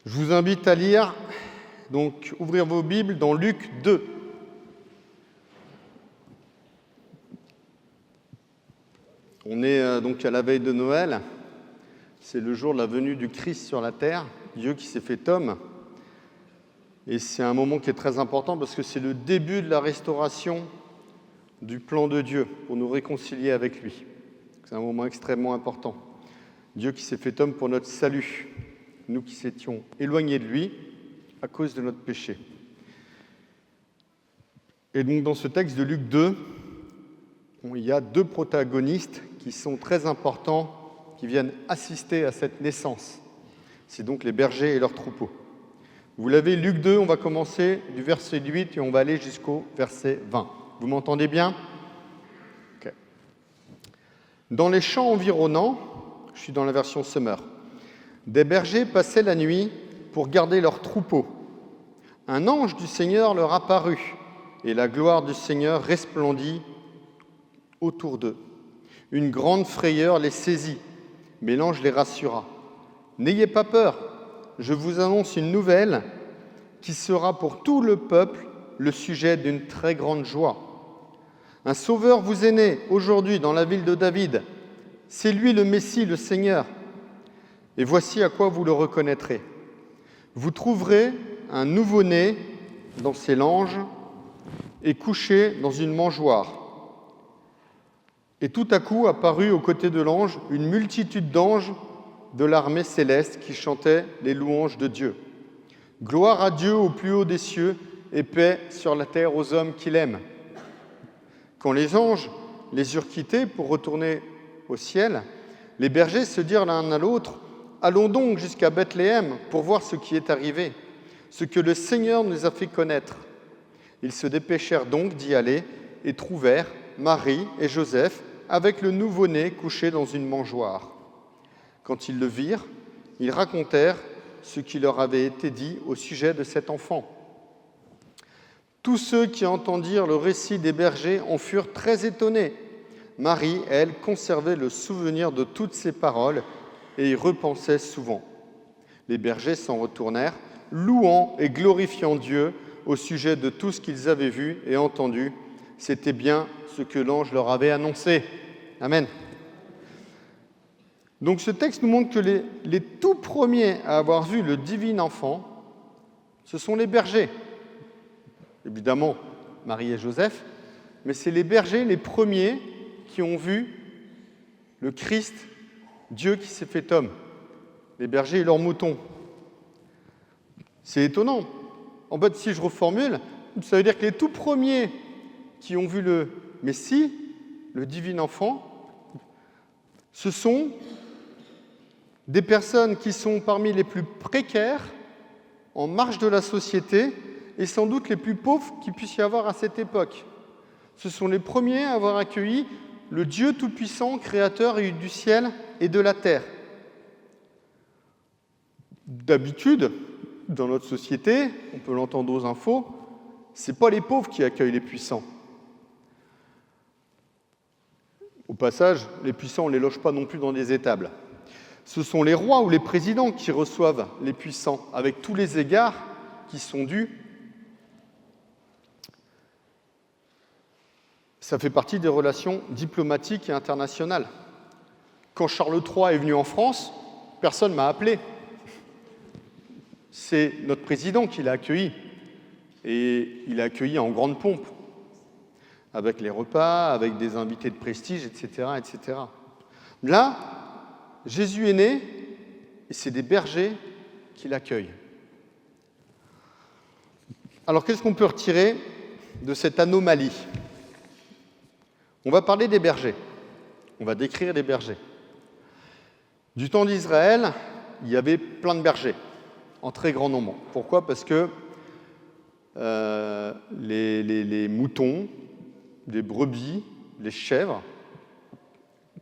Je vous invite à lire, donc ouvrir vos Bibles dans Luc 2. On est donc à la veille de Noël. C'est le jour de la venue du Christ sur la terre, Dieu qui s'est fait homme. Et c'est un moment qui est très important parce que c'est le début de la restauration du plan de Dieu pour nous réconcilier avec lui. C'est un moment extrêmement important. Dieu qui s'est fait homme pour notre salut, nous qui s'étions éloignés de lui à cause de notre péché. Et donc dans ce texte de Luc 2, il y a deux protagonistes qui sont très importants, qui viennent assister à cette naissance. C'est donc les bergers et leurs troupeaux. Vous l'avez, Luc 2, on va commencer du verset 8 et on va aller jusqu'au verset 20. Vous m'entendez bien ? Okay. Dans les champs environnants, je suis dans la version Summer, des bergers passaient la nuit pour garder leurs troupeaux. Un ange du Seigneur leur apparut et la gloire du Seigneur resplendit autour d'eux. Une grande frayeur les saisit, mais l'ange les rassura. « N'ayez pas peur, je vous annonce une nouvelle qui sera pour tout le peuple le sujet d'une très grande joie. Un sauveur vous est né aujourd'hui dans la ville de David. C'est lui le Messie, le Seigneur. Et voici à quoi vous le reconnaîtrez. Vous trouverez un nouveau-né dans ses langes et couché dans une mangeoire. Et tout à coup apparut aux côtés de l'ange une multitude d'anges de l'armée céleste qui chantaient les louanges de Dieu. Gloire à Dieu au plus haut des cieux et paix sur la terre aux hommes qu'il aime. Quand les anges les eurent quittés pour retourner au ciel, les bergers se dirent l'un à l'autre : « Allons donc jusqu'à Bethléem pour voir ce qui est arrivé, ce que le Seigneur nous a fait connaître. » Ils se dépêchèrent donc d'y aller et trouvèrent Marie et Joseph avec le nouveau-né couché dans une mangeoire. Quand ils le virent, ils racontèrent ce qui leur avait été dit au sujet de cet enfant. Tous ceux qui entendirent le récit des bergers en furent très étonnés. Marie, elle, conservait le souvenir de toutes ces paroles et y repensait souvent. Les bergers s'en retournèrent, louant et glorifiant Dieu au sujet de tout ce qu'ils avaient vu et entendu. C'était bien ce que l'ange leur avait annoncé. Amen. Donc ce texte nous montre que les tout premiers à avoir vu le divin enfant, ce sont les bergers. Évidemment, Marie et Joseph, mais c'est les bergers, les premiers, qui ont vu le Christ, Dieu qui s'est fait homme. Les bergers et leurs moutons. C'est étonnant. En fait, si je reformule, ça veut dire que les tout premiers qui ont vu le Messie, le divin enfant, ce sont des personnes qui sont parmi les plus précaires, en marge de la société, et sans doute les plus pauvres qu'il puisse y avoir à cette époque. Ce sont les premiers à avoir accueilli le Dieu Tout-Puissant, Créateur du ciel et de la terre. D'habitude, dans notre société, on peut l'entendre aux infos, ce n'est pas les pauvres qui accueillent les puissants. Au passage, les puissants, on ne les loge pas non plus dans des étables. Ce sont les rois ou les présidents qui reçoivent les puissants, avec tous les égards qui sont dus. Ça fait partie des relations diplomatiques et internationales. Quand Charles III est venu en France, personne ne m'a appelé. C'est notre président qui l'a accueilli. Et il l'a accueilli en grande pompe, avec les repas, avec des invités de prestige, etc., etc. Là, Jésus est né, et c'est des bergers qui l'accueillent. Alors, qu'est-ce qu'on peut retirer de cette anomalie ? On va parler des bergers. On va décrire les bergers. Du temps d'Israël, il y avait plein de bergers, en très grand nombre. Pourquoi ? Parce que les moutons, les brebis, les chèvres,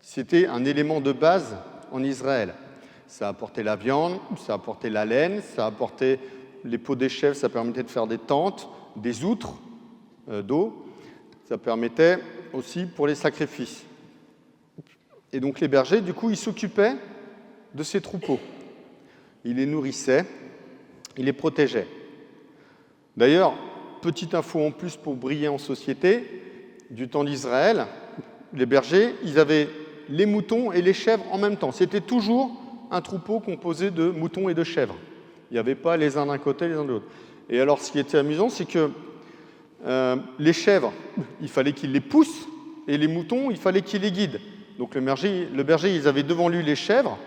c'était un élément de base en Israël. Ça apportait la viande, ça apportait la laine, ça apportait les peaux des chèvres, ça permettait de faire des tentes, des outres d'eau. Ça permettait aussi pour les sacrifices. Et donc les bergers, du coup, ils s'occupaient de ces troupeaux. Ils les nourrissaient, il les protégeait. D'ailleurs, petite info en plus pour briller en société, du temps d'Israël, les bergers, ils avaient les moutons et les chèvres en même temps. C'était toujours un troupeau composé de moutons et de chèvres. Il n'y avait pas les uns d'un côté, les uns de l'autre. Et alors, ce qui était amusant, c'est que les chèvres, il fallait qu'ils les poussent, et les moutons, il fallait qu'ils les guident. Donc le berger, ils avaient devant lui les chèvres,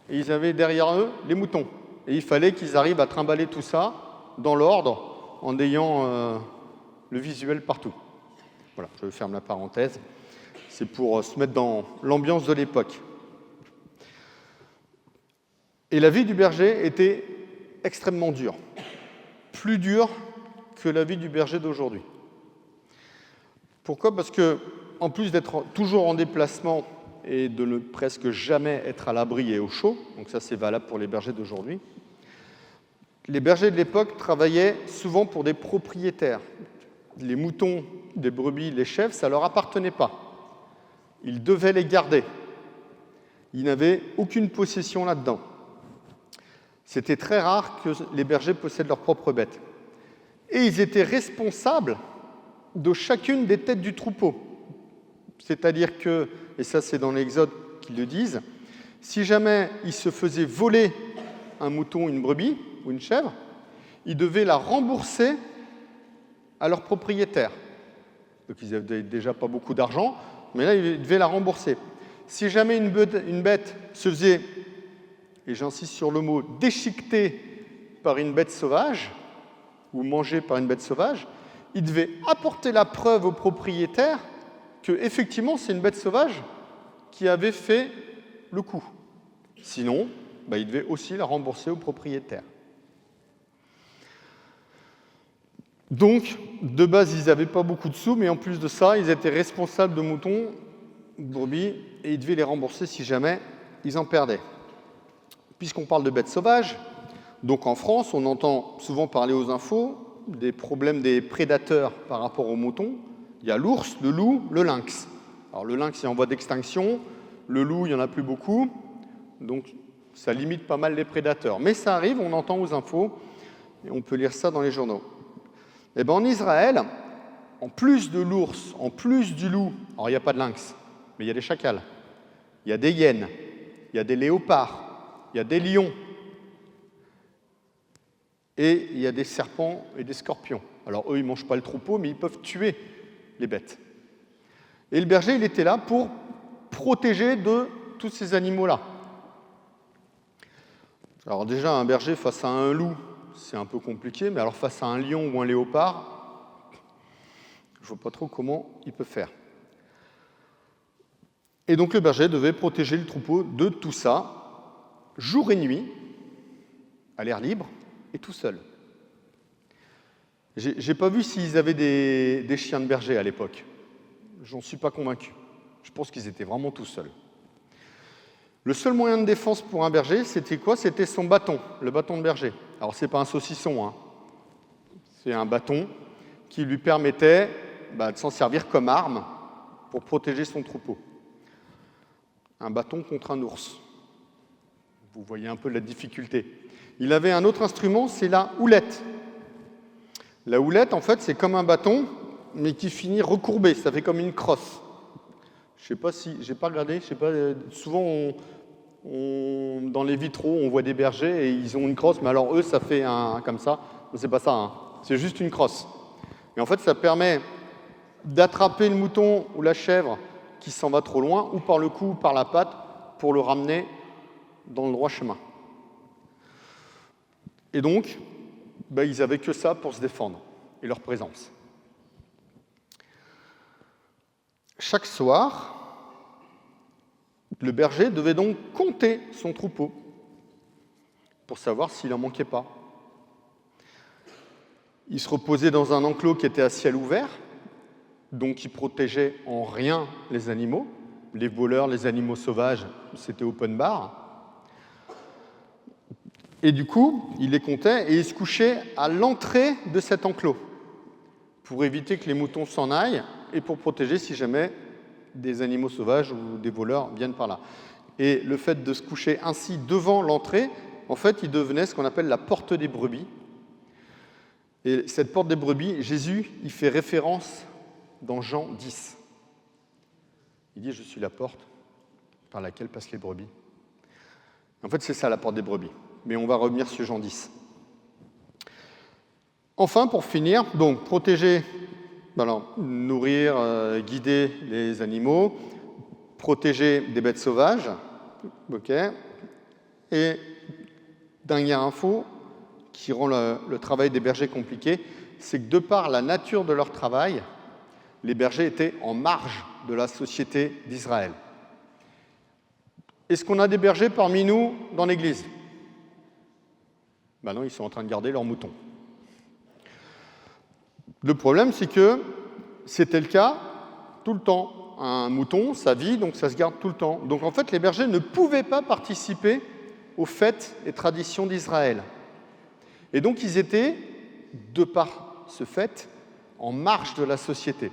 et ils avaient derrière eux les moutons. Et il fallait qu'ils arrivent à trimballer tout ça dans l'ordre, en ayant le visuel partout. Voilà, je ferme la parenthèse. C'est pour se mettre dans l'ambiance de l'époque. Et la vie du berger était extrêmement dure. Plus dure que la vie du berger d'aujourd'hui. Pourquoi ? Parce que, en plus d'être toujours en déplacement et de ne presque jamais être à l'abri et au chaud, donc ça c'est valable pour les bergers d'aujourd'hui, les bergers de l'époque travaillaient souvent pour des propriétaires. Les moutons, les brebis, les chèvres, ça ne leur appartenait pas. Ils devaient les garder. Ils n'avaient aucune possession là-dedans. C'était très rare que les bergers possèdent leurs propres bêtes. Et ils étaient responsables de chacune des têtes du troupeau. C'est-à-dire que, et ça c'est dans l'Exode qu'ils le disent, si jamais ils se faisaient voler un mouton, une brebis ou une chèvre, ils devaient la rembourser à leur propriétaire. Donc ils n'avaient déjà pas beaucoup d'argent, mais là ils devaient la rembourser. Si jamais une bête se faisait, et j'insiste sur le mot, déchiqueter par une bête sauvage, ou mangée par une bête sauvage, ils devaient apporter la preuve au propriétaire que effectivement c'est une bête sauvage qui avait fait le coup. Sinon, ils devaient aussi la rembourser au propriétaire. Donc, de base, ils n'avaient pas beaucoup de sous, mais en plus de ça, ils étaient responsables de moutons, de brebis, et ils devaient les rembourser si jamais ils en perdaient. Puisqu'on parle de bêtes sauvages, donc en France, on entend souvent parler aux infos des problèmes des prédateurs par rapport aux moutons. Il y a l'ours, le loup, le lynx. Alors le lynx est en voie d'extinction, le loup, il n'y en a plus beaucoup, donc ça limite pas mal les prédateurs. Mais ça arrive, on entend aux infos, et on peut lire ça dans les journaux. Et bien en Israël, en plus de l'ours, en plus du loup, alors il n'y a pas de lynx, mais il y a des chacals, il y a des hyènes, il y a des léopards, il y a des lions, et il y a des serpents et des scorpions. Alors eux, ils ne mangent pas le troupeau, mais ils peuvent tuer les bêtes. Et le berger, il était là pour protéger de tous ces animaux-là. Alors déjà, un berger face à un loup, c'est un peu compliqué, mais alors face à un lion ou un léopard, je ne vois pas trop comment il peut faire. Et donc le berger devait protéger le troupeau de tout ça, jour et nuit, à l'air libre et tout seul. J'ai pas vu s'ils avaient des chiens de berger à l'époque. J'en suis pas convaincu. Je pense qu'ils étaient vraiment tout seuls. Le seul moyen de défense pour un berger, c'était quoi ? C'était son bâton, le bâton de berger. Alors c'est pas un saucisson, hein. C'est un bâton qui lui permettait de s'en servir comme arme pour protéger son troupeau. Un bâton contre un ours. Vous voyez un peu la difficulté. Il avait un autre instrument, c'est la houlette. La houlette, en fait, c'est comme un bâton, mais qui finit recourbé, ça fait comme une crosse. Je sais pas si, j'ai pas regardé, je sais pas, souvent dans les vitraux, on voit des bergers et ils ont une crosse, mais alors eux, ça fait comme ça. C'est pas ça, hein. C'est juste une crosse. Et en fait, ça permet d'attraper le mouton ou la chèvre qui s'en va trop loin, ou par le cou ou par la patte, pour le ramener dans le droit chemin. Et donc, ils n'avaient que ça pour se défendre, et leur présence. Chaque soir, le berger devait donc compter son troupeau pour savoir s'il n'en manquait pas. Il se reposait dans un enclos qui était à ciel ouvert, donc qui protégeait en rien les animaux. Les voleurs, les animaux sauvages, c'était open bar. Et du coup, il les comptait et il se couchait à l'entrée de cet enclos pour éviter que les moutons s'en aillent et pour protéger si jamais des animaux sauvages ou des voleurs viennent par là. Et le fait de se coucher ainsi devant l'entrée en fait, il devenait ce qu'on appelle la porte des brebis. Et cette porte des brebis, Jésus y fait référence dans Jean 10. Il dit « Je suis la porte par laquelle passent les brebis ». En fait, c'est ça la porte des brebis. Mais on va revenir sur Jean 10. Enfin, pour finir, donc protéger, nourrir, guider les animaux, protéger des bêtes sauvages, ok. Et dernière info qui rend le travail des bergers compliqué, c'est que de par la nature de leur travail, les bergers étaient en marge de la société d'Israël. Est-ce qu'on a des bergers parmi nous dans l'Église ? Ben non, ils sont en train de garder leurs moutons. Le problème, c'est que c'était le cas tout le temps. Un mouton, ça vit, donc ça se garde tout le temps. Donc en fait, les bergers ne pouvaient pas participer aux fêtes et traditions d'Israël. Et donc ils étaient, de par ce fait, en marge de la société.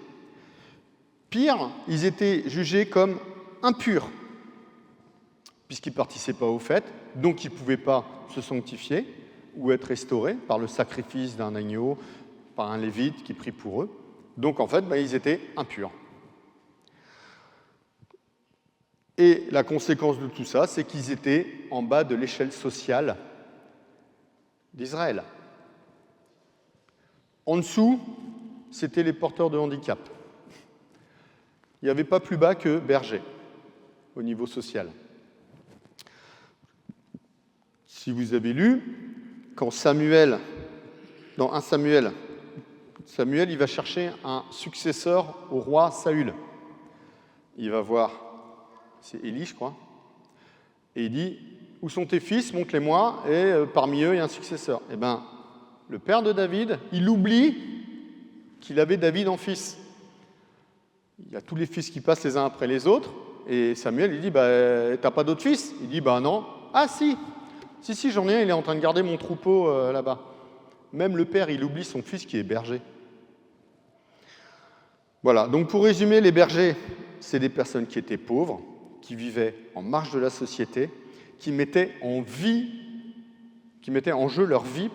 Pire, ils étaient jugés comme impurs, puisqu'ils ne participaient pas aux fêtes, donc ils ne pouvaient pas se sanctifier ou être restaurés par le sacrifice d'un agneau, par un lévite qui prie pour eux. Donc en fait, ils étaient impurs. Et la conséquence de tout ça, c'est qu'ils étaient en bas de l'échelle sociale d'Israël. En dessous, c'était les porteurs de handicap. Il n'y avait pas plus bas que berger au niveau social. Si vous avez lu, quand Samuel, dans 1 Samuel, Samuel il va chercher un successeur au roi Saül. Il va voir, c'est Élie, je crois, et il dit « Où sont tes fils? Montre-les-moi, et parmi eux, il y a un successeur. » Eh bien, le père de David, il oublie qu'il avait David en fils. Il y a tous les fils qui passent les uns après les autres, et Samuel, il dit « T'as pas d'autres fils ?» Il dit « Non. »« Ah si, j'en ai un, il est en train de garder mon troupeau là-bas. » Même le père, il oublie son fils qui est berger. Voilà, donc pour résumer, les bergers, c'est des personnes qui étaient pauvres, qui vivaient en marge de la société, qui mettaient en jeu leur vie,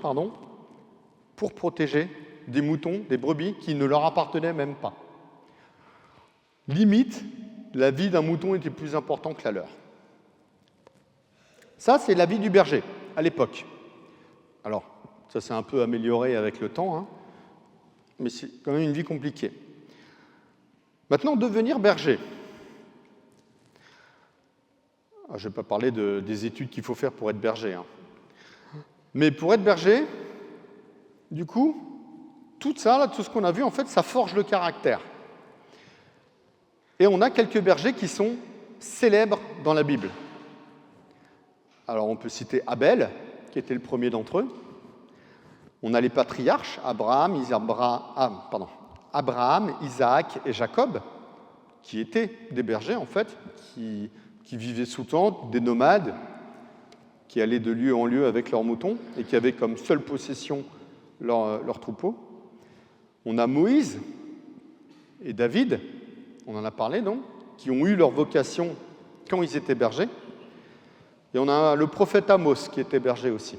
pour protéger des moutons, des brebis qui ne leur appartenaient même pas. Limite, la vie d'un mouton était plus importante que la leur. Ça, c'est la vie du berger, à l'époque. Alors, ça s'est un peu amélioré avec le temps, mais c'est quand même une vie compliquée. Maintenant, devenir berger. Je ne vais pas parler des études qu'il faut faire pour être berger. Mais pour être berger, du coup, tout ce qu'on a vu, en fait, ça forge le caractère. Et on a quelques bergers qui sont célèbres dans la Bible. Alors, on peut citer Abel, qui était le premier d'entre eux. On a les patriarches, Abraham, Isaac et Jacob, qui étaient des bergers, en fait, qui vivaient sous tente, des nomades, qui allaient de lieu en lieu avec leurs moutons et qui avaient comme seule possession leur troupeau. On a Moïse et David, on en a parlé, donc, qui ont eu leur vocation quand ils étaient bergers. Et on a le prophète Amos, qui était berger aussi.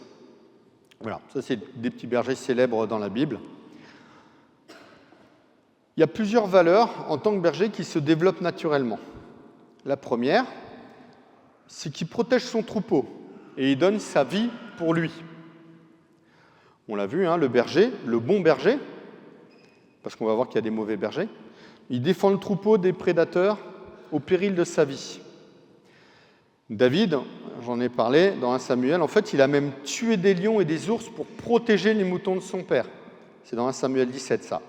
Voilà, ça c'est des petits bergers célèbres dans la Bible. Il y a plusieurs valeurs en tant que berger qui se développent naturellement. La première, c'est qu'il protège son troupeau et il donne sa vie pour lui. On l'a vu, le berger, le bon berger, parce qu'on va voir qu'il y a des mauvais bergers, il défend le troupeau des prédateurs au péril de sa vie. David, j'en ai parlé dans 1 Samuel, en fait, il a même tué des lions et des ours pour protéger les moutons de son père. C'est dans 1 Samuel 17, ça.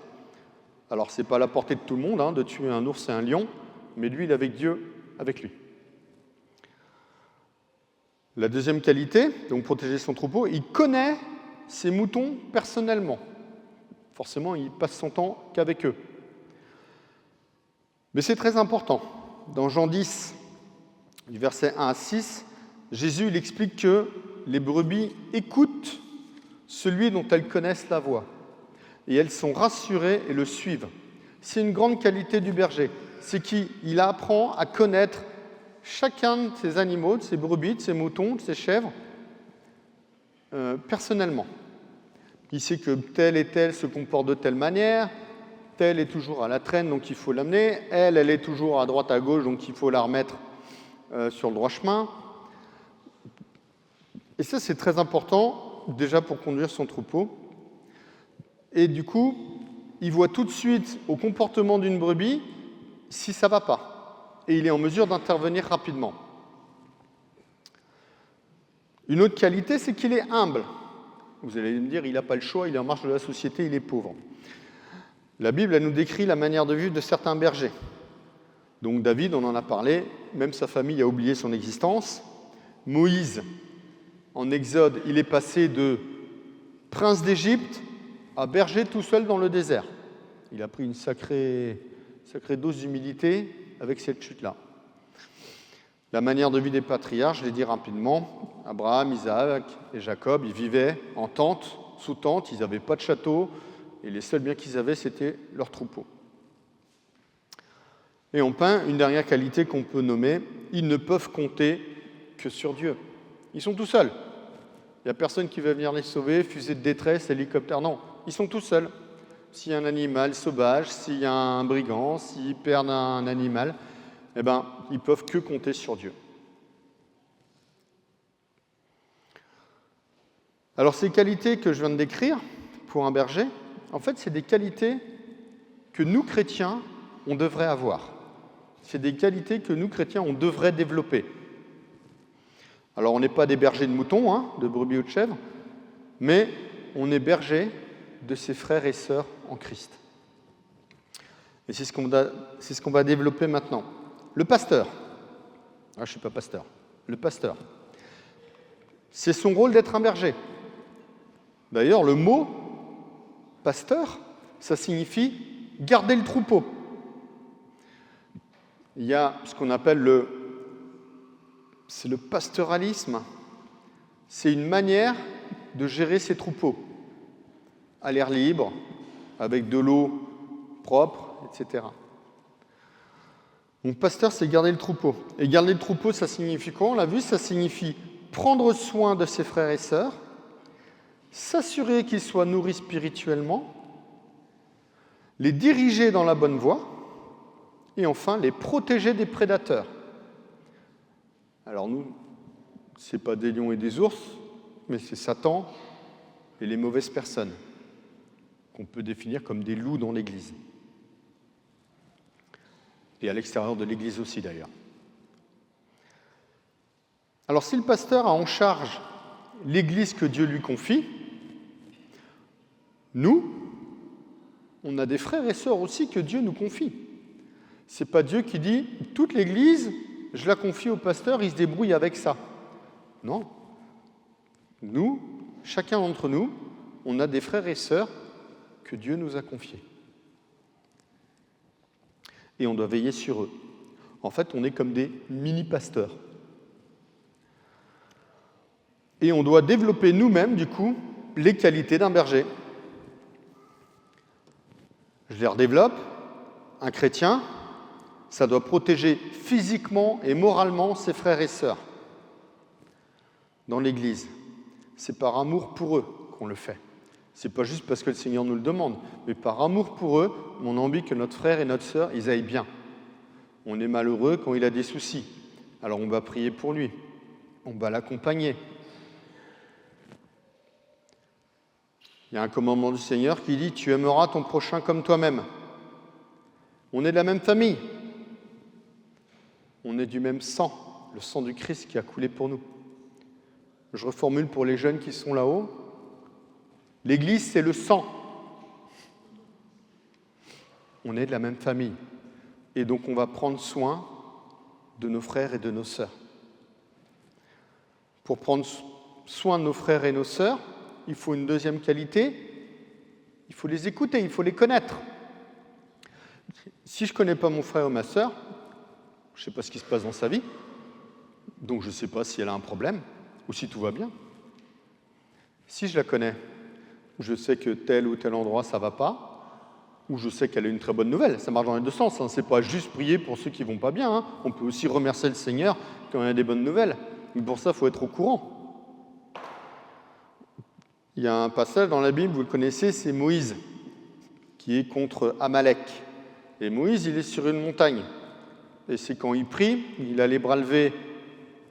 Alors, ce n'est pas à la portée de tout le monde de tuer un ours et un lion, mais lui, il avait Dieu avec lui. La deuxième qualité, donc protéger son troupeau, il connaît ses moutons personnellement. Forcément, il passe son temps qu'avec eux. Mais c'est très important. Dans Jean 10, du verset 1 à 6, Jésus il explique que les brebis écoutent celui dont elles connaissent la voix. Et elles sont rassurées et le suivent. C'est une grande qualité du berger. C'est qu'il apprend à connaître chacun de ses animaux, de ses brebis, de ses moutons, de ses chèvres, personnellement. Il sait que tel et tel se comporte de telle manière, tel est toujours à la traîne, donc il faut l'amener, elle est toujours à droite, à gauche, donc il faut la remettre sur le droit chemin. Et ça, c'est très important, déjà pour conduire son troupeau. Et du coup, il voit tout de suite au comportement d'une brebis si ça ne va pas. Et il est en mesure d'intervenir rapidement. Une autre qualité, c'est qu'il est humble. Vous allez me dire, il n'a pas le choix, il est en marge de la société, il est pauvre. La Bible, elle nous décrit la manière de vivre de certains bergers. Donc David, on en a parlé, même sa famille a oublié son existence. Moïse, en Exode, il est passé de prince d'Égypte à berger tout seul dans le désert. Il a pris une sacrée dose d'humilité avec cette chute-là. La manière de vie des patriarches, je l'ai dit rapidement, Abraham, Isaac et Jacob, ils vivaient en tente, sous tente, ils n'avaient pas de château, et les seuls biens qu'ils avaient, c'était leur troupeau. Et enfin, une dernière qualité qu'on peut nommer, ils ne peuvent compter que sur Dieu. Ils sont tout seuls. Il n'y a personne qui va venir les sauver, fusée de détresse, hélicoptère, non. Ils sont tout seuls. S'il y a un animal sauvage, s'il y a un brigand, s'ils perdent un animal, eh ben, ils ne peuvent que compter sur Dieu. Alors ces qualités que je viens de décrire pour un berger, en fait, c'est des qualités que nous, chrétiens, on devrait avoir. C'est des qualités que nous, chrétiens, on devrait développer. Alors on n'est pas des bergers de moutons, hein, de brebis ou de chèvres, mais on est bergers de ses frères et sœurs en Christ. Et c'est ce qu'on va développer maintenant. Le pasteur. Ah, je ne suis pas pasteur. Le pasteur. C'est son rôle d'être un berger. D'ailleurs, le mot pasteur, ça signifie garder le troupeau. Il y a ce qu'on appelle le pastoralisme. C'est une manière de gérer ses troupeaux à l'air libre, avec de l'eau propre, etc. Donc, pasteur, c'est garder le troupeau. Et garder le troupeau, ça signifie quoi? On l'a vu, ça signifie prendre soin de ses frères et sœurs, s'assurer qu'ils soient nourris spirituellement, les diriger dans la bonne voie, et enfin, les protéger des prédateurs. Alors nous, ce n'est pas des lions et des ours, mais c'est Satan et les mauvaises personnes, qu'on peut définir comme des loups dans l'Église. Et à l'extérieur de l'Église aussi, d'ailleurs. Alors, si le pasteur a en charge l'Église que Dieu lui confie, nous, on a des frères et sœurs aussi que Dieu nous confie. Ce n'est pas Dieu qui dit « toute l'Église, je la confie au pasteur, il se débrouille avec ça ». Non. Nous, chacun d'entre nous, on a des frères et sœurs que Dieu nous a confiés. Et on doit veiller sur eux. En fait, on est comme des mini-pasteurs. Et on doit développer nous-mêmes, du coup, les qualités d'un berger. Je les redéveloppe. Un chrétien, ça doit protéger physiquement et moralement ses frères et sœurs dans l'Église. C'est par amour pour eux qu'on le fait. C'est pas juste parce que le Seigneur nous le demande, mais par amour pour eux, on a envie que notre frère et notre sœur, ils aillent bien. On est malheureux quand il a des soucis. Alors on va prier pour lui. On va l'accompagner. Il y a un commandement du Seigneur qui dit « Tu aimeras ton prochain comme toi-même ». On est de la même famille. On est du même sang, le sang du Christ qui a coulé pour nous. Je reformule pour les jeunes qui sont là-haut. L'Église, c'est le sang. On est de la même famille. Et donc, on va prendre soin de nos frères et de nos sœurs. Pour prendre soin de nos frères et nos sœurs, il faut une deuxième qualité. Il faut les écouter, il faut les connaître. Si je ne connais pas mon frère ou ma sœur, je ne sais pas ce qui se passe dans sa vie, donc je ne sais pas si elle a un problème ou si tout va bien. Si je la connais, je sais que tel ou tel endroit, ça ne va pas, ou je sais qu'elle a une très bonne nouvelle. Ça marche dans les deux sens. Ce n'est pas juste prier pour ceux qui ne vont pas bien. Hein. On peut aussi remercier le Seigneur quand il y a des bonnes nouvelles. Mais pour ça, il faut être au courant. Il y a un passage dans la Bible, vous le connaissez, c'est Moïse, qui est contre Amalek. Et Moïse, il est sur une montagne. Et c'est quand il prie, il a les bras levés,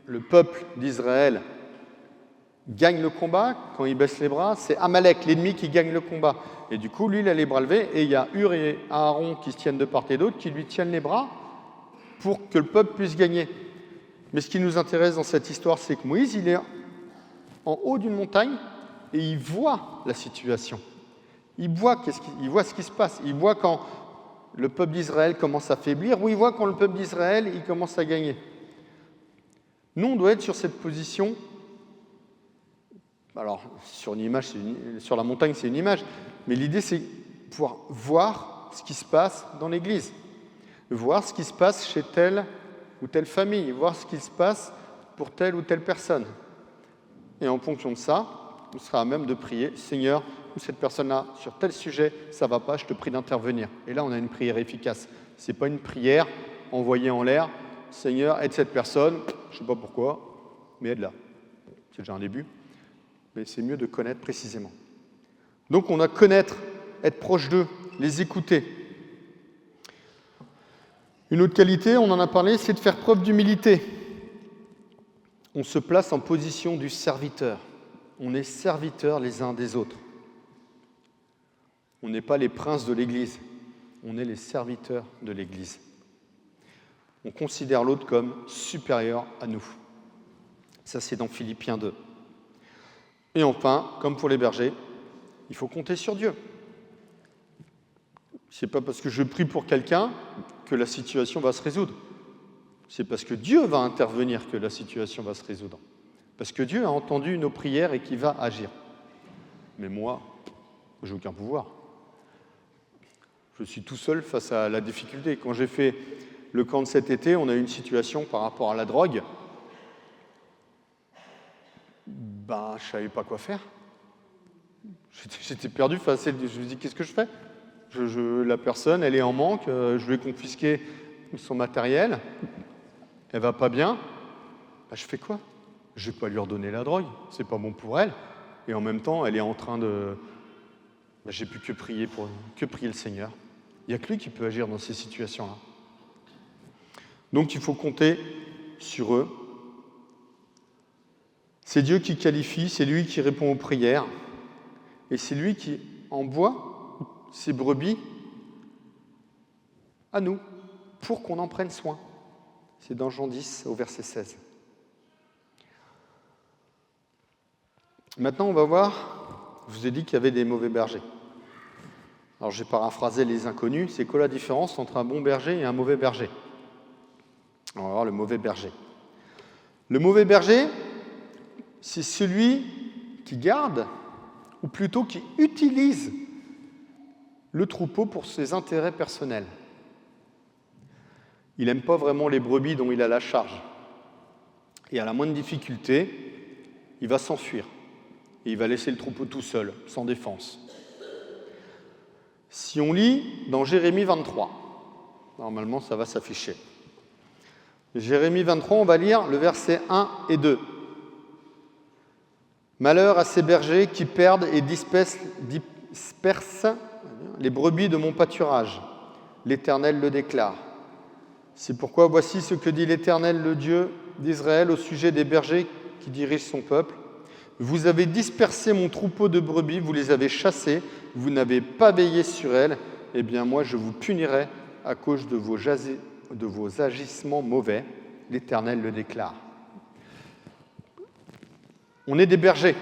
le peuple d'Israël gagne le combat. Quand il baisse les bras, c'est Amalek, l'ennemi, qui gagne le combat. Et du coup, lui, il a les bras levés, et il y a Hur et Aaron qui se tiennent de part et d'autre, qui lui tiennent les bras pour que le peuple puisse gagner. Mais ce qui nous intéresse dans cette histoire, c'est que Moïse, il est en haut d'une montagne, et il voit la situation. Il voit ce qui se passe. Il voit quand le peuple d'Israël commence à faiblir, ou il voit quand le peuple d'Israël il commence à gagner. Nous, on doit être sur cette position. Alors, sur une image, sur la montagne, c'est une image, mais l'idée, c'est pouvoir voir ce qui se passe dans l'Église, voir ce qui se passe chez telle ou telle famille, voir ce qui se passe pour telle ou telle personne. Et en fonction de ça, on sera à même de prier, « Seigneur, cette personne-là, sur tel sujet, ça ne va pas, je te prie d'intervenir. » Et là, on a une prière efficace. Ce n'est pas une prière envoyée en l'air, « Seigneur, aide cette personne, je ne sais pas pourquoi, mais aide-la. » C'est déjà un début, mais c'est mieux de connaître précisément. Donc, on a connaître, être proche d'eux, les écouter. Une autre qualité, on en a parlé, c'est de faire preuve d'humilité. On se place en position du serviteur. On est serviteurs les uns des autres. On n'est pas les princes de l'Église, on est les serviteurs de l'Église. On considère l'autre comme supérieur à nous. Ça, c'est dans Philippiens 2. Et enfin, comme pour les bergers, il faut compter sur Dieu. Ce n'est pas parce que je prie pour quelqu'un que la situation va se résoudre. C'est parce que Dieu va intervenir que la situation va se résoudre. Parce que Dieu a entendu nos prières et qu'il va agir. Mais moi, je n'ai aucun pouvoir. Je suis tout seul face à la difficulté. Quand j'ai fait le camp de cet été, on a eu une situation par rapport à la drogue. Je ne savais pas quoi faire. J'étais perdu face à cette... Je me dis, qu'est-ce que je fais ? La personne, elle est en manque, je lui ai confisqué son matériel, elle va pas bien. Je fais quoi ? Je ne vais pas lui redonner la drogue, c'est pas bon pour elle. Et en même temps, elle est en train de... j'ai plus que prier le Seigneur. Il n'y a que lui qui peut agir dans ces situations-là. Donc il faut compter sur eux. C'est Dieu qui qualifie, c'est lui qui répond aux prières. Et c'est lui qui envoie ces brebis à nous, pour qu'on en prenne soin. C'est dans Jean 10, au verset 16. Maintenant, on va voir, je vous ai dit qu'il y avait des mauvais bergers. Alors, j'ai paraphrasé les inconnus. C'est quoi la différence entre un bon berger et un mauvais berger ? On va voir le mauvais berger. Le mauvais berger, c'est celui qui garde, ou plutôt qui utilise le troupeau pour ses intérêts personnels. Il n'aime pas vraiment les brebis dont il a la charge. Et à la moindre difficulté, il va s'enfuir. Et il va laisser le troupeau tout seul, sans défense. Si on lit dans Jérémie 23, normalement ça va s'afficher. Jérémie 23, on va lire le verset 1 et 2. Malheur à ces bergers qui perdent et dispersent les brebis de mon pâturage. L'Éternel le déclare. C'est pourquoi voici ce que dit l'Éternel, le Dieu d'Israël, au sujet des bergers qui dirigent son peuple. Vous avez dispersé mon troupeau de brebis, vous les avez chassées, vous n'avez pas veillé sur elles, eh bien moi je vous punirai à cause de vos agissements mauvais. L'Éternel le déclare. On est des bergers,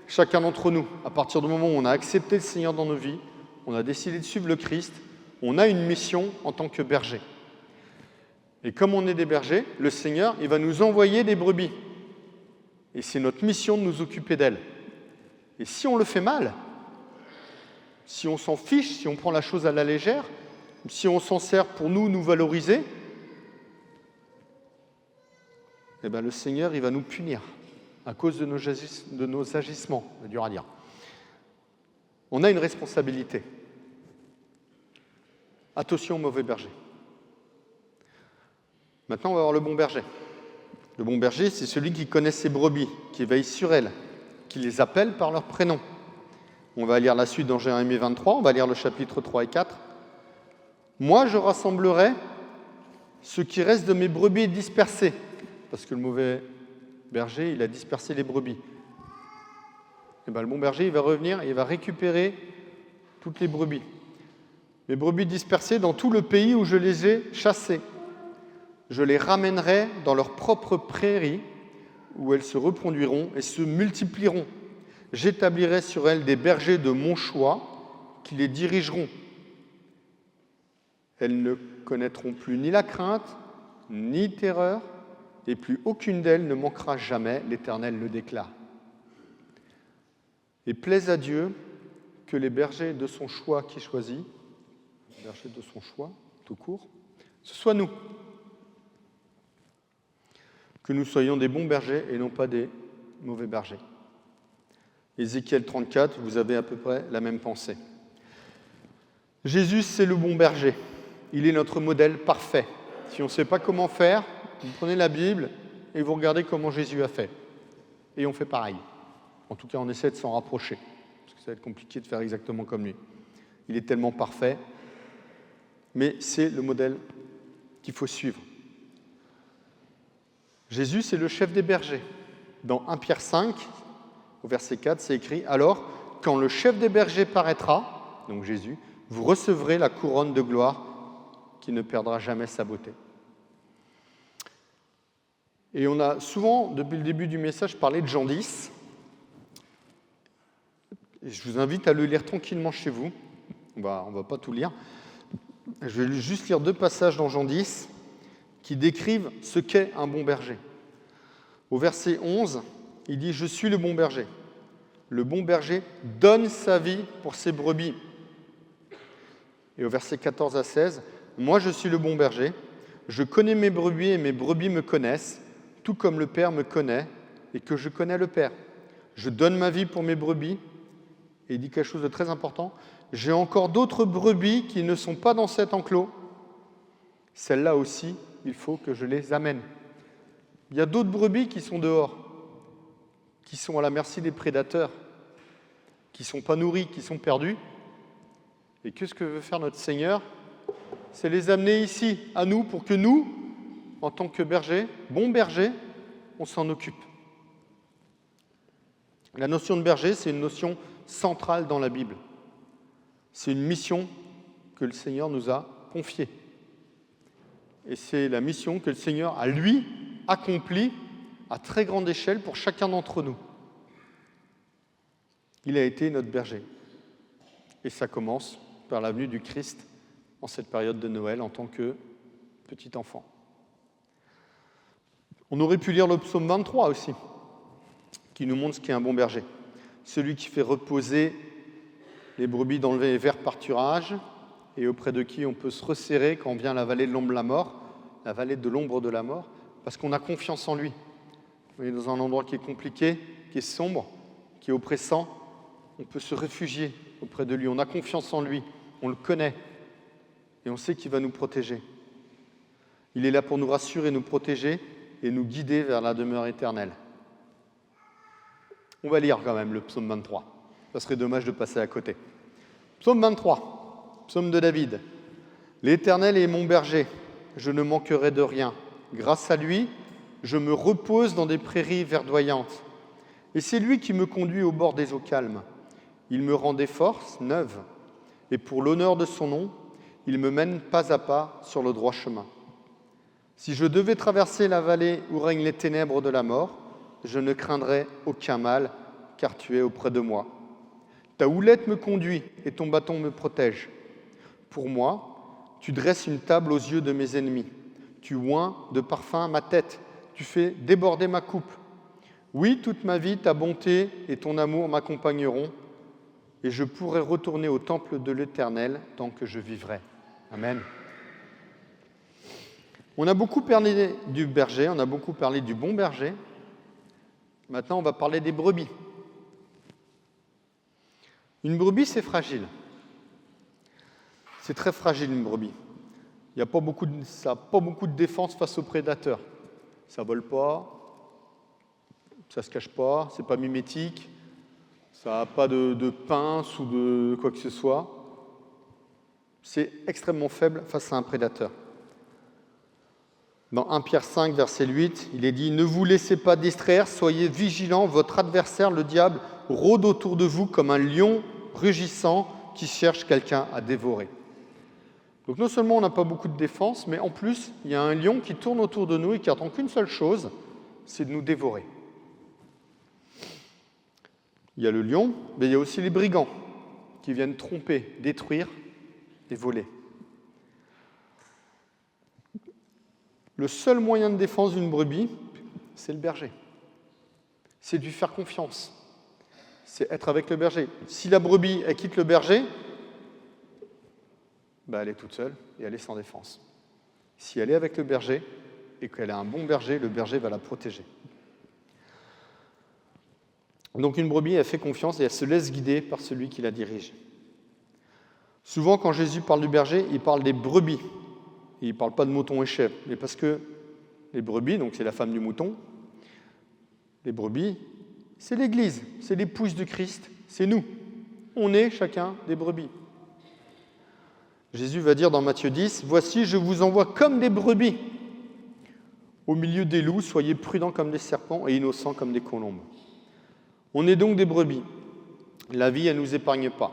chacun d'entre nous. À partir du moment où on a accepté le Seigneur dans nos vies, on a décidé de suivre le Christ, on a une mission en tant que berger. Et comme on est des bergers, le Seigneur, il va nous envoyer des brebis. Et c'est notre mission de nous occuper d'elles. Et si on le fait mal, si on s'en fiche, si on prend la chose à la légère, si on s'en sert pour nous valoriser, eh bien le Seigneur, il va nous punir à cause de nos agissements, c'est dur à dire. On a une responsabilité. Attention au mauvais berger. Maintenant, on va voir le bon berger. Le bon berger, c'est celui qui connaît ses brebis, qui veille sur elles, qu'il les appelle par leur prénom. On va lire la suite dans Jérémie 23, on va lire le chapitre 3 et 4. « Moi, je rassemblerai ce qui reste de mes brebis dispersées. » Parce que le mauvais berger, il a dispersé les brebis. Et bien, le bon berger, il va revenir et il va récupérer toutes les brebis. Mes brebis dispersées dans tout le pays où je les ai chassées. Je les ramènerai dans leurs propres prairies, où elles se reproduiront et se multiplieront. J'établirai sur elles des bergers de mon choix qui les dirigeront. Elles ne connaîtront plus ni la crainte, ni terreur, et plus aucune d'elles ne manquera jamais, l'Éternel le déclare. Et plaise à Dieu que les bergers de son choix qu'il choisit, les bergers de son choix, tout court, ce soit nous. Que nous soyons des bons bergers et non pas des mauvais bergers. Ézéchiel 34, vous avez à peu près la même pensée. Jésus, c'est le bon berger. Il est notre modèle parfait. Si on ne sait pas comment faire, vous prenez la Bible et vous regardez comment Jésus a fait. Et on fait pareil. En tout cas, on essaie de s'en rapprocher. Parce que ça va être compliqué de faire exactement comme lui. Il est tellement parfait. Mais c'est le modèle qu'il faut suivre. Jésus, c'est le chef des bergers. Dans 1 Pierre 5, au verset 4, c'est écrit « Alors, quand le chef des bergers paraîtra, donc Jésus, vous recevrez la couronne de gloire qui ne perdra jamais sa beauté. » Et on a souvent, depuis le début du message, parlé de Jean 10. Et je vous invite à le lire tranquillement chez vous. On va pas tout lire. Je vais juste lire 2 passages dans Jean 10 qui décrivent ce qu'est un bon berger. Au verset 11, il dit « Je suis le bon berger. Le bon berger donne sa vie pour ses brebis. » Et au verset 14 à 16, « Moi, je suis le bon berger. Je connais mes brebis et mes brebis me connaissent, tout comme le Père me connaît et que je connais le Père. Je donne ma vie pour mes brebis. » Et il dit quelque chose de très important. « J'ai encore d'autres brebis qui ne sont pas dans cet enclos. Celles-là aussi, il faut que je les amène. » Il y a d'autres brebis qui sont dehors, qui sont à la merci des prédateurs, qui ne sont pas nourris, qui sont perdus. Et qu'est-ce que veut faire notre Seigneur? C'est les amener ici, à nous, pour que nous, en tant que bergers, bons bergers, on s'en occupe. La notion de berger, c'est une notion centrale dans la Bible. C'est une mission que le Seigneur nous a confiée. Et c'est la mission que le Seigneur a, lui, accomplie à très grande échelle pour chacun d'entre nous. Il a été notre berger. Et ça commence par la venue du Christ en cette période de Noël en tant que petit enfant. On aurait pu lire le psaume 23 aussi, qui nous montre ce qu'est un bon berger. Celui qui fait reposer les brebis dans le vert pâturage et auprès de qui on peut se resserrer quand vient la vallée de l'ombre de la mort, la vallée de l'ombre de la mort, parce qu'on a confiance en lui. On est dans un endroit qui est compliqué, qui est sombre, qui est oppressant. On peut se réfugier auprès de lui. On a confiance en lui. On le connaît. Et on sait qu'il va nous protéger. Il est là pour nous rassurer, nous protéger et nous guider vers la demeure éternelle. On va lire quand même le psaume 23. Ça serait dommage de passer à côté. Psaume 23, psaume de David. « L'Éternel est mon berger, je ne manquerai de rien. Grâce à lui, je me repose dans des prairies verdoyantes. Et c'est lui qui me conduit au bord des eaux calmes. Il me rend des forces neuves. Et pour l'honneur de son nom, il me mène pas à pas sur le droit chemin. Si je devais traverser la vallée où règnent les ténèbres de la mort, je ne craindrai aucun mal, car tu es auprès de moi. Ta houlette me conduit et ton bâton me protège. Pour moi, tu dresses une table aux yeux de mes ennemis. Tu oins de parfum ma tête. Tu fais déborder ma coupe. Oui, toute ma vie, ta bonté et ton amour m'accompagneront, et je pourrai retourner au temple de l'Éternel tant que je vivrai. Amen. On a beaucoup parlé du berger, on a beaucoup parlé du bon berger. Maintenant, on va parler des brebis. Une brebis, c'est fragile. C'est très fragile, une brebis. Ça n'a pas beaucoup de défense face aux prédateurs. Ça ne vole pas, ça ne se cache pas, c'est pas mimétique, Ça n'a pas de pince ou de quoi que ce soit. C'est extrêmement faible face à un prédateur. Dans 1 Pierre 5, verset 8, il est dit « Ne vous laissez pas distraire, soyez vigilants, votre adversaire, le diable, rôde autour de vous comme un lion rugissant qui cherche quelqu'un à dévorer. » Donc non seulement on n'a pas beaucoup de défense, mais en plus, il y a un lion qui tourne autour de nous et qui attend qu'une seule chose, c'est de nous dévorer. Il y a le lion, mais il y a aussi les brigands qui viennent tromper, détruire et voler. Le seul moyen de défense d'une brebis, c'est le berger. C'est de lui faire confiance. C'est être avec le berger. Si la brebis, elle quitte le berger, elle est toute seule et elle est sans défense. Si elle est avec le berger et qu'elle a un bon berger, le berger va la protéger. Donc une brebis, elle fait confiance et elle se laisse guider par celui qui la dirige. Souvent, quand Jésus parle du berger, il parle des brebis. Il ne parle pas de moutons et chèvres, mais parce que les brebis, donc c'est la femme du mouton, les brebis, c'est l'Église, c'est l'épouse du Christ, c'est nous. On est chacun des brebis. Jésus va dire dans Matthieu 10, « Voici, je vous envoie comme des brebis. Au milieu des loups, soyez prudents comme des serpents et innocents comme des colombes. » On est donc des brebis. La vie, elle ne nous épargne pas.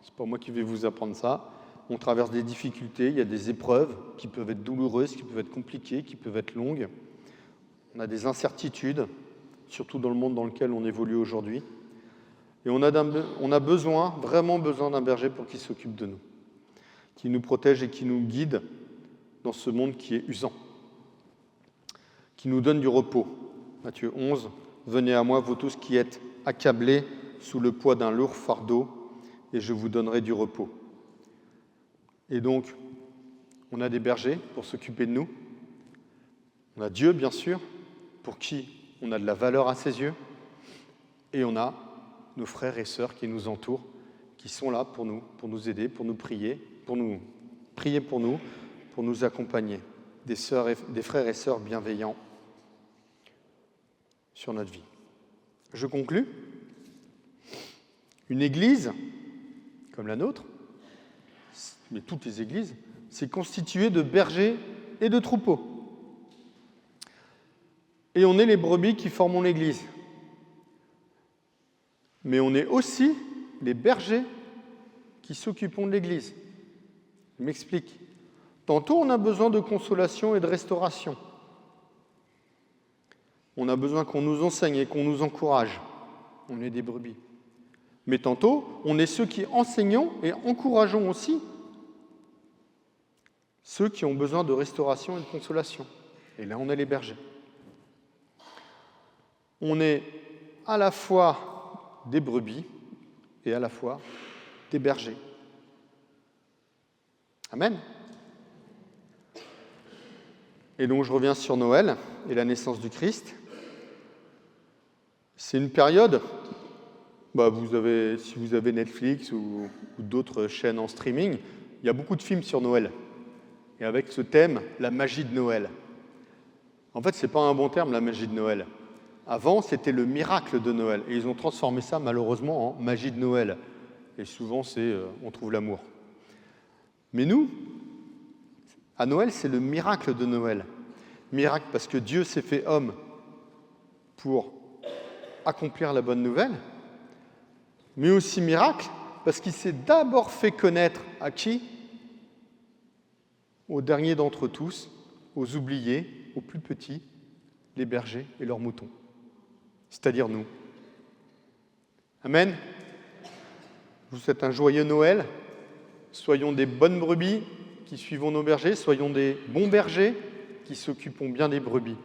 Ce n'est pas moi qui vais vous apprendre ça. On traverse des difficultés, il y a des épreuves qui peuvent être douloureuses, qui peuvent être compliquées, qui peuvent être longues. On a des incertitudes, surtout dans le monde dans lequel on évolue aujourd'hui. Et on a besoin, vraiment besoin d'un berger pour qu'il s'occupe de nous, qui nous protège et qui nous guide dans ce monde qui est usant, qui nous donne du repos. Matthieu 11, « Venez à moi, vous tous qui êtes accablés sous le poids d'un lourd fardeau, et je vous donnerai du repos. » Et donc, on a des bergers pour s'occuper de nous. On a Dieu, bien sûr, pour qui on a de la valeur à ses yeux. Et on a nos frères et sœurs qui nous entourent, qui sont là pour nous aider, pour nous prier pour nous, pour nous accompagner. Des frères et sœurs bienveillants sur notre vie. Je conclus. Une église, comme la nôtre, mais toutes les églises, c'est constitué de bergers et de troupeaux. Et on est les brebis qui formons l'église. Mais on est aussi les bergers qui s'occupons de l'église. Je m'explique. Tantôt, on a besoin de consolation et de restauration. On a besoin qu'on nous enseigne et qu'on nous encourage. On est des brebis. Mais tantôt, on est ceux qui enseignons et encourageons aussi ceux qui ont besoin de restauration et de consolation. Et là, on est les bergers. On est à la fois des brebis et à la fois des bergers. Amen. Et donc, je reviens sur Noël et la naissance du Christ. C'est une période, si vous avez Netflix ou d'autres chaînes en streaming, il y a beaucoup de films sur Noël. Et avec ce thème, la magie de Noël. En fait, ce n'est pas un bon terme, la magie de Noël. Avant, c'était le miracle de Noël. Et ils ont transformé ça, malheureusement, en magie de Noël. Et souvent, on trouve l'amour. Mais nous, à Noël, c'est le miracle de Noël. Miracle parce que Dieu s'est fait homme pour accomplir la bonne nouvelle, mais aussi miracle parce qu'il s'est d'abord fait connaître à qui ? Aux derniers d'entre tous, aux oubliés, aux plus petits, les bergers et leurs moutons, c'est-à-dire nous. Amen. Je vous souhaite un joyeux Noël. Soyons des bonnes brebis qui suivons nos bergers, soyons des bons bergers qui s'occupons bien des brebis.